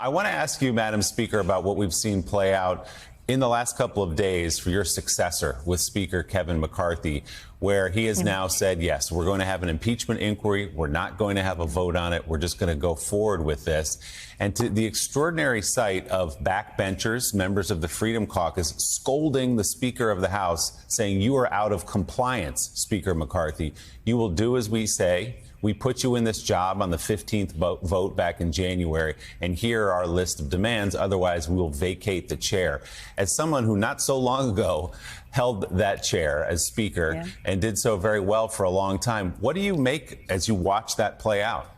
I want to ask you, Madam Speaker, about what we've seen play out in the last couple of days for your successor with Speaker Kevin McCarthy, where he has now said, yes, we're going to have an impeachment inquiry. We're not going to have a vote on it. We're just going to go forward with this. And to the extraordinary sight of backbenchers, members of the Freedom Caucus, scolding the Speaker of the House, saying, you are out of compliance, Speaker McCarthy. You will do as we say. We put you in this job on the 15th vote back in January, and here are our list of demands. Otherwise, we will vacate the chair. As someone who not so long ago held that chair as Speaker and did so very well for a long time, what do you make as you watch that play out?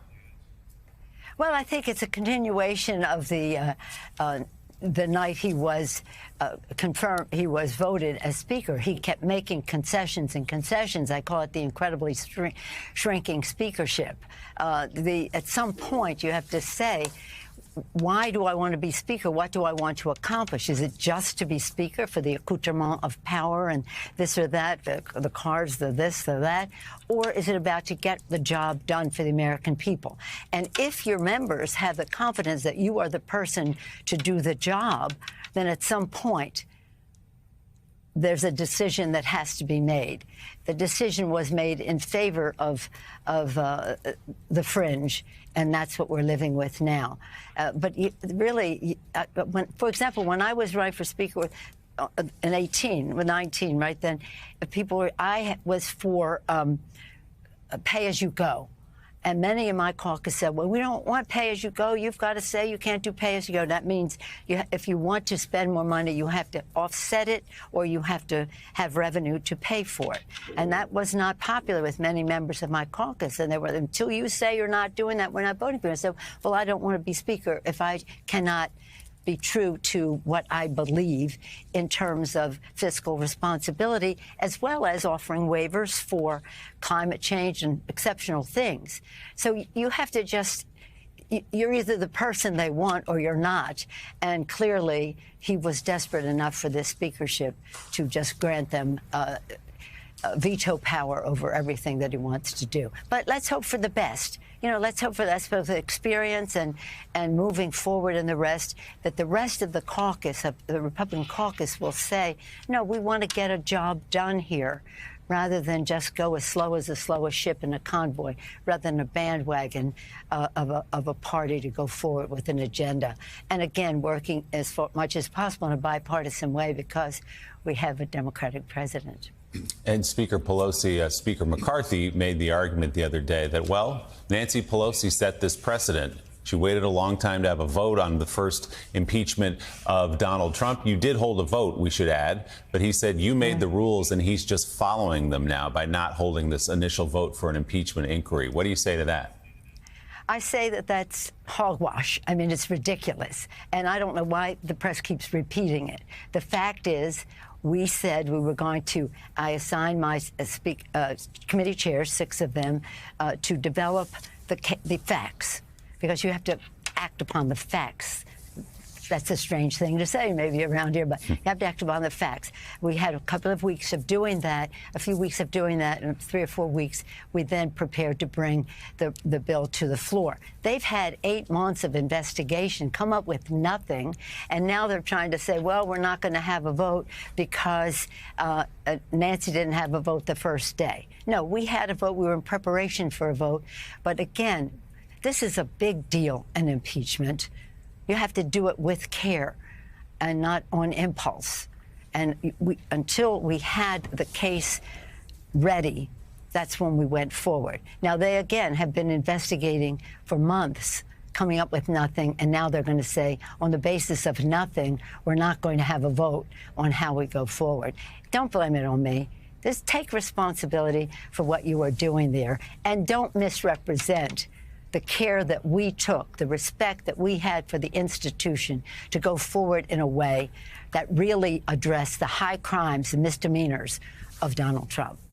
Well, I think it's a continuation of the night he was confirmed, he was voted as Speaker. He kept making concessions and concessions. I call it the incredibly shrinking speakership. At some point, you have to say, why do I want to be Speaker? What do I want to accomplish? Is it just to be Speaker for the accoutrement of power and this or that, the cars, the this, the that? Or is it about to get the job done for the American people? And if your members have the confidence that you are the person to do the job, then at some point, there's a decision that has to be made. The decision was made in favor of the fringe, and that's what we're living with now. But for example, when I was running for Speaker in 19, right then, I was for pay as you go. And many in my caucus said, well, we don't want pay as you go. You've got to say you can't do pay as you go. That means if you want to spend more money, you have to offset it or you have to have revenue to pay for it. And that was not popular with many members of my caucus. And they were, until you say you're not doing that, we're not voting for you. I said, well, I don't want to be Speaker if I cannot be true to what I believe in terms of fiscal responsibility, as well as offering waivers for climate change and exceptional things. So you have to you're either the person they want or you're not. And clearly, he was desperate enough for this speakership to just grant them veto power over everything that he wants to do. But let's hope for the best. You know, let's hope for that both experience and moving forward and the rest, that the rest of the caucus, the Republican caucus, will say, no, we want to get a job done here, rather than just go as slow as the slowest ship in a convoy, rather than a bandwagon of a party to go forward with an agenda. And again, working as much as possible in a bipartisan way because we have a Democratic president. And Speaker Pelosi, Speaker McCarthy made the argument the other day that, well, Nancy Pelosi set this precedent. She waited a long time to have a vote on the first impeachment of Donald Trump. You did hold a vote, we should add, but he said you made the rules and he's just following them now by not holding this initial vote for an impeachment inquiry. What do you say to that? I say that that's hogwash. I mean, it's ridiculous. And I don't know why the press keeps repeating it. The fact is, we said we were going to, I assigned my committee chairs, 6 of them, to develop the facts, because you have to act upon the facts. That's a strange thing to say maybe around here, but you have to act upon the facts. We had a couple of weeks of doing that, a few weeks of doing that, and 3 or 4 weeks, we then prepared to bring the bill to the floor. They've had 8 months of investigation, come up with nothing, and now they're trying to say, well, we're not going to have a vote because Nancy didn't have a vote the first day. No, we had a vote. We were in preparation for a vote. But again, this is a big deal, an impeachment. You have to do it with care and not on impulse. And until we had the case ready, that's when we went forward. Now, they, again, have been investigating for months, coming up with nothing, and now they're going to say, on the basis of nothing, we're not going to have a vote on how we go forward. Don't blame it on me. Just take responsibility for what you are doing there, and don't misrepresent the care that we took, the respect that we had for the institution to go forward in a way that really addressed the high crimes and misdemeanors of Donald Trump.